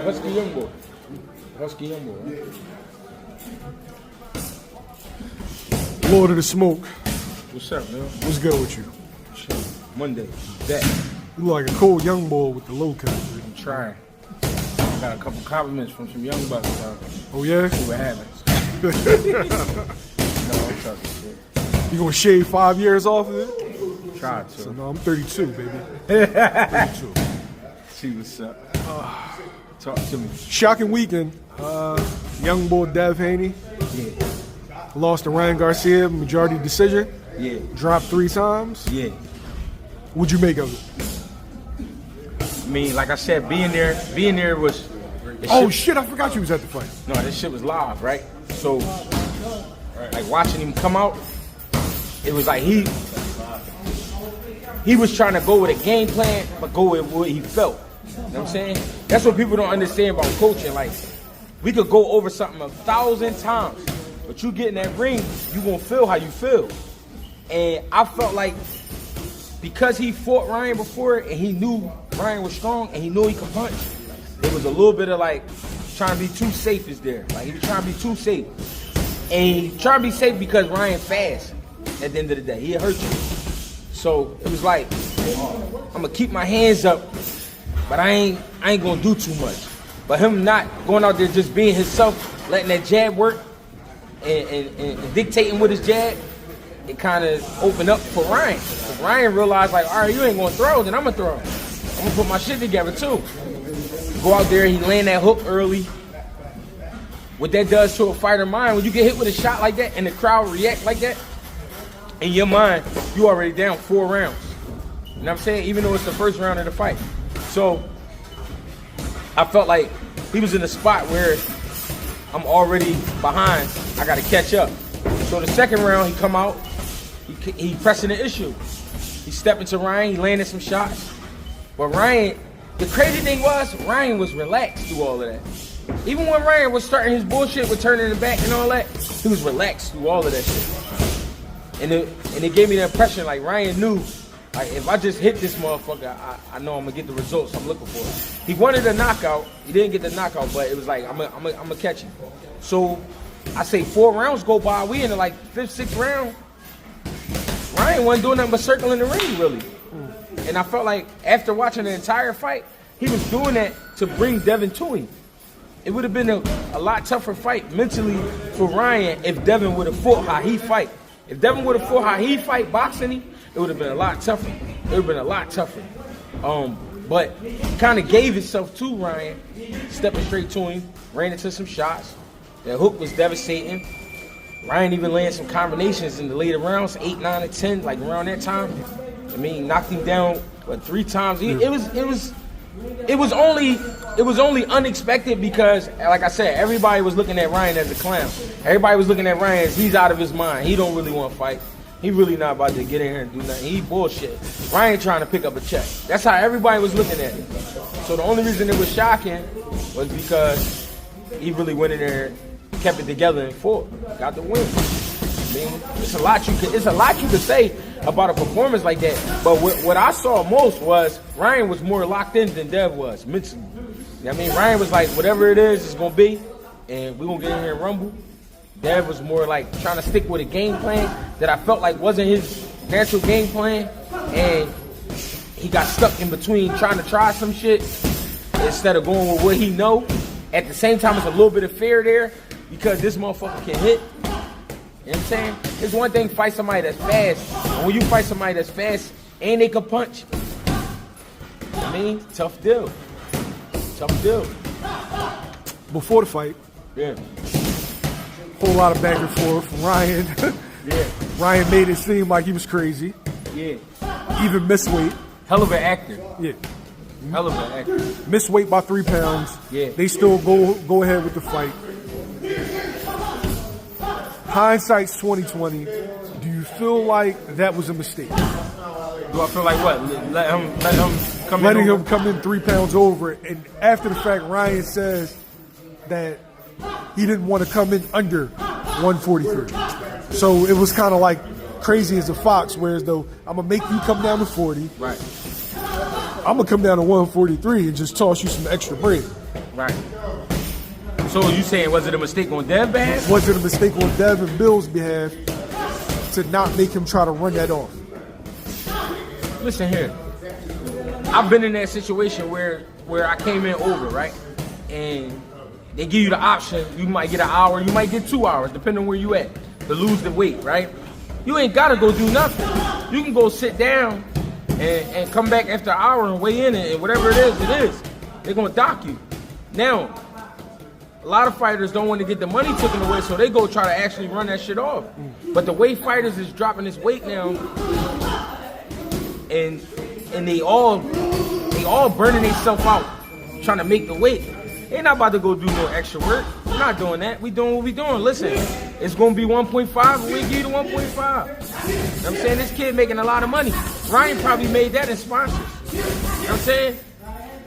Husky young boy. Husky young boy. Right? Lord of the Smoke. What's up, man? What's good with you? Shit. Monday. Back. You look like a cold young boy with the low cut. I'm trying. Got a couple compliments from some young bucks. Oh, yeah? See what happens. No, I'm talking shit. You gonna shave 5 years off of it? Try to. So, no, I'm 32, baby. 32. See what's up. Talk to me. Shocking weekend. Young boy Devin Haney Yeah. lost to Ryan Garcia, majority decision. Yeah. Dropped 3 times. Yeah. What'd you make of it? I mean, like I said, being there was. Oh, shit, I forgot you was at the fight. No, this shit was live, right? So, like watching him come out, it was like he was trying to go with a game plan, but go with what he felt. You know what I'm saying? That's what people don't understand about coaching. Like, we could go over something 1,000 times, but you get in that ring, you gonna feel how you feel. And I felt like because he fought Ryan before and he knew Ryan was strong and he knew he could punch, it was a little bit of like trying to be too safe is there. Like he was trying to be too safe. And he trying to be safe because Ryan fast at the end of the day. He'll hurt you. So it was like, I'm gonna keep my hands up, but I ain't gonna do too much. But him not going out there just being himself, letting that jab work and dictating with his jab, it kind of opened up for Ryan. Because Ryan realized like, all right, you ain't gonna throw, then I'm gonna throw. I'm gonna put my shit together too. Go out there, he land that hook early. What that does to a fighter mind, when you get hit with a shot like that and the crowd react like that, in your mind, you already down 4 rounds. You know what I'm saying? Even though it's the first round of the fight. So, I felt like he was in a spot where I'm already behind. I got to catch up. So the second round, he come out, he pressing the issue. He stepped into Ryan, he landed some shots. But Ryan, the crazy thing was, Ryan was relaxed through all of that. Even when Ryan was starting his bullshit with turning the back and all that, he was relaxed through all of that shit. And it gave me the impression like Ryan knew, like if I just hit this motherfucker, I know I'm gonna get the results I'm looking for. He wanted a knockout, he didn't get the knockout, but it was like I'm gonna catch him. So I say 4 rounds go by, we in the like 5th, 6th round. Ryan wasn't doing nothing but circling the ring really. And I felt like after watching the entire fight, he was doing that to bring Devin to him. It would have been a lot tougher fight mentally for Ryan if Devin would have fought how he fight. If Devin would have fought how he fight boxing him, it would have been a lot tougher. It would have been a lot tougher. But he kind of gave himself to Ryan, stepping straight to him, ran into some shots. That hook was devastating. Ryan even landed some combinations in the later rounds, 8, 9, and 10, like around that time. I mean, knocked him down, 3 times. It was only unexpected because, like I said, everybody was looking at Ryan as a clown. Everybody was looking at Ryan as he's out of his mind. He don't really want to fight. He really not about to get in here and do nothing. He bullshit. Ryan trying to pick up a check. That's how everybody was looking at it. So the only reason it was shocking was because he really went in there, kept it together, and fought. Got the win. I mean, it's a lot you could say about a performance like that. But what I saw most was Ryan was more locked in than Dev was mentally. I mean, Ryan was like, whatever it is, it's gonna be, and we're gonna get in here and rumble. Dev was more like trying to stick with a game plan that I felt like wasn't his natural game plan, and he got stuck in between trying to try some shit instead of going with what he know. At the same time, it's a little bit of fear there because this motherfucker can hit. You know what I'm saying? It's one thing to fight somebody that's fast. And when you fight somebody that's fast and they can punch, I mean, tough deal. Tough deal. Before the fight, Yeah. whole lot of back and forth. Ryan, Yeah. Ryan made it seem like he was crazy. Yeah. Even missed weight. Hell of an actor. Yeah. Hell of an actor. Missed weight by 3 pounds. Yeah. They still go ahead with the fight. Hindsight's 2020. Do you feel like that was a mistake? Do I feel like what? Let him come Letting in him come in 3 pounds over, and after the fact, Ryan says that he didn't want to come in under 143. So it was kind of like crazy as a fox, whereas though I'm gonna make you come down to 40. Right. I'm gonna come down to 143 and just toss you some extra bread. Right. So you saying, was it a mistake on Dev's behalf? Was it a mistake on Dev and Bill's behalf to not make him try to run that off? Listen here. I've been in that situation where I came in over, right? And they give you the option. You might get an hour, you might get 2 hours, depending on where you at, to lose the weight, right? You ain't gotta go do nothing. You can go sit down and come back after an hour and weigh in, and whatever it is. They're gonna dock you. Now, a lot of fighters don't want to get the money taken away, so they go try to actually run that shit off. But the way fighters is dropping this weight now, and they all burning themselves out trying to make the weight. They not about to go do no extra work. We're not doing that. We doing what we doing. Listen, it's gonna be 1.5, and we give you the 1.5. You know what I'm saying? This kid making a lot of money. Ryan probably made that in sponsors. You know what I'm saying?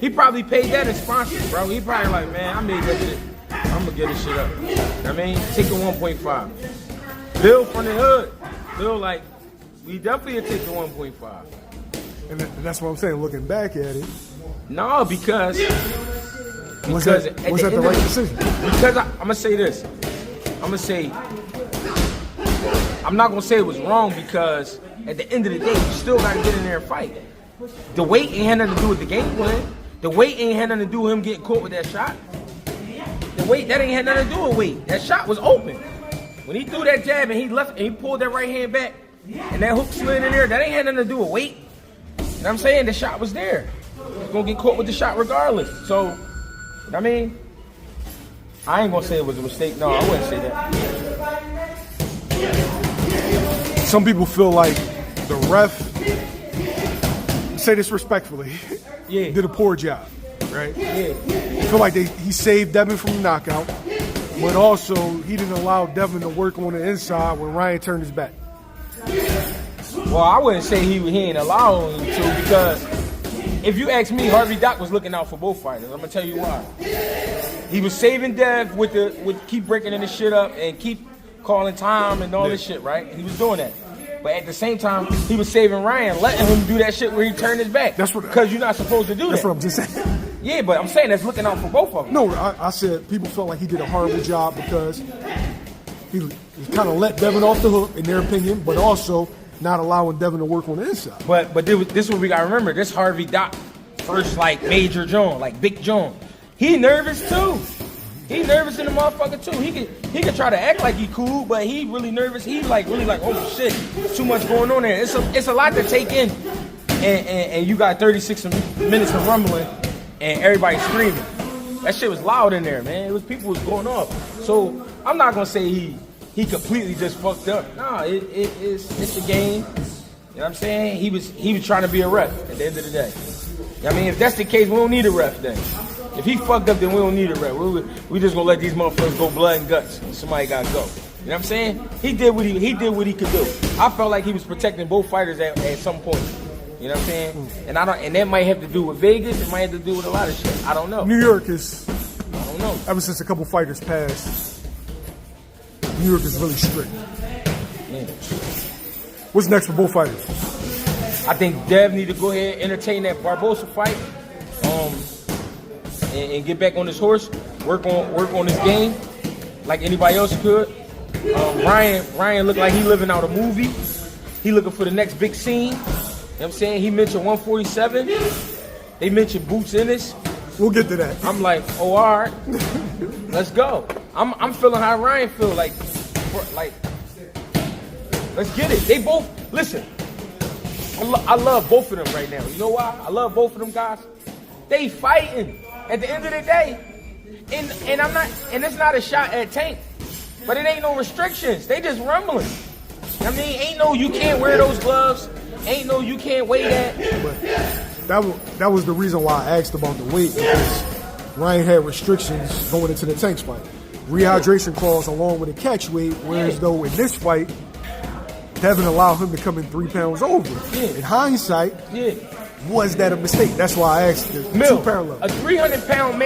He probably paid that in sponsors, bro. He probably like, man, I made that shit. I'm gonna get this shit up. You know what I mean? Take the 1.5. Bill from the hood. Bill like, we definitely take the 1.5. And that's what I'm saying. Looking back at it, no, because was that the right decision? Because I'm gonna say this. I'm not gonna say it was wrong, because at the end of the day, you still gotta get in there and fight. The weight ain't had nothing to do with the game plan. The weight ain't had nothing to do with him getting caught with that shot. The weight, that ain't had nothing to do with weight. That shot was open. When he threw that jab and he left and he pulled that right hand back and that hook slid in there, that ain't had nothing to do with weight. You know what I'm saying? The shot was there. He's gonna get caught with the shot regardless. So, you know what I mean? I ain't gonna say it was a mistake. No, I wouldn't say that. Some people feel like the ref, say this respectfully, did a poor job, right? Yeah. I feel like he saved Devin from the knockout, but also he didn't allow Devin to work on the inside when Ryan turned his back. Well, I wouldn't say he ain't allowing him to, because if you ask me, Harvey Dock was looking out for both fighters. I'm gonna tell you why. He was saving Dev with keep breaking this shit up and keep calling time and all this shit, right? He was doing that. But at the same time, he was saving Ryan, letting him do that shit where he turned his back. That's what, because you're not supposed to do that. That's what I'm just saying. Yeah, but I'm saying that's looking out for both of them. No, I said people felt like he did a horrible job because he kind of let Devin off the hook, in their opinion, but also not allowing Devin to work on the inside. But this is what we got to remember. This Harvey Dock, first like major John, like Big John. He nervous too. He nervous in the motherfucker too. He could try to act like he cool, but he really nervous. He really like, oh shit, too much going on there. It's a lot to take in, and you got 36 minutes of rumbling, and everybody screaming. That shit was loud in there, man. It was people was going off. So I'm not gonna say he completely just fucked up. Nah, it's a game. You know what I'm saying? He was trying to be a ref at the end of the day. I mean, if that's the case, we don't need a ref then. If he fucked up, then we don't need a ref. We just gonna let these motherfuckers go blood and guts. Somebody gotta go. You know what I'm saying? He did what he could do. I felt like he was protecting both fighters at some point. You know what I'm saying? And that might have to do with Vegas. It might have to do with a lot of shit. I don't know. New York is, I don't know. Ever since a couple fighters passed, New York is really strict. Yeah. What's next for both fighters? I think Dev need to go ahead and entertain that Barbosa fight, and get back on his horse, work on his game like anybody else could. Ryan looked like he living out a movie. He looking for the next big scene. You know what I'm saying? He mentioned 147. They mentioned Boots Ennis. We'll get to that. I'm like, oh, all right, let's go. I'm feeling how Ryan feel like, let's get it. They both, listen, I love both of them right now. You know why? I love both of them guys. They fighting at the end of the day. And it's not a shot at Tank, but it ain't no restrictions. They just rumbling. I mean, ain't no you can't wear those gloves. Ain't no you can't weigh that. But that was the reason why I asked about the weight, because Ryan had restrictions going into the Tank's fight. Rehydration clause along with a catch weight, whereas though in this fight, Devin allowed him to come in 3 pounds over. Yeah. In hindsight, was that a mistake? That's why I asked the two parallel. A 300-pound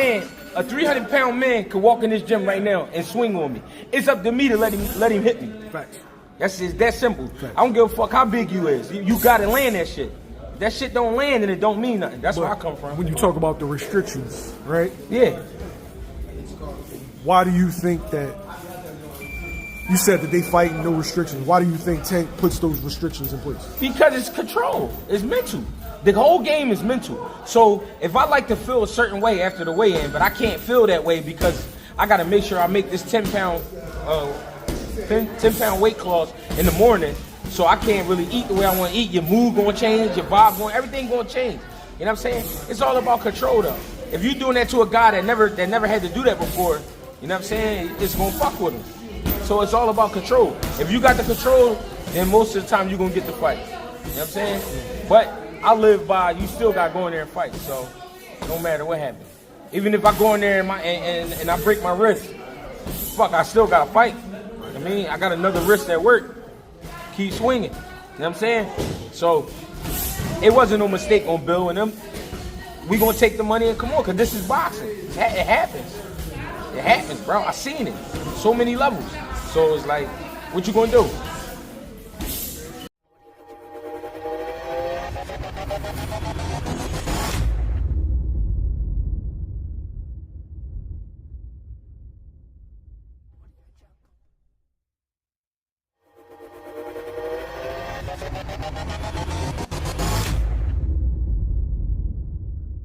man could walk in this gym right now and swing on me. It's up to me to let him hit me. Facts. That's just that simple. Facts. I don't give a fuck how big you is. You gotta land that shit. that shit don't land and it don't mean nothing. That's where I come from. When you talk about the restrictions, right? Yeah. Why do you think that? You said that they fighting no restrictions. Why do you think Tank puts those restrictions in place? Because it's control. It's mental. The whole game is mental. So if I like to feel a certain way after the weigh-in, but I can't feel that way because I got to make sure I make this 10-pound weight class in the morning, so I can't really eat the way I want to eat. Your mood going to change, your vibe going, everything going to change. You know what I'm saying? It's all about control, though. If you're doing that to a guy that never had to do that before, you know what I'm saying? It's going to fuck with him. So it's all about control. If you got the control, then most of the time you're going to get the fight. You know what I'm saying? But I live by, you still got to go in there and fight. So no matter what happens. Even if I go in there and I break my wrist, fuck, I still got to fight. I mean, I got another wrist at work. Keep swinging. You know what I'm saying? So it wasn't no mistake on Bill and them. We going to take the money and come on, because this is boxing. It happens. It happens, bro. I seen it. So many levels. So it's like, what you going to do?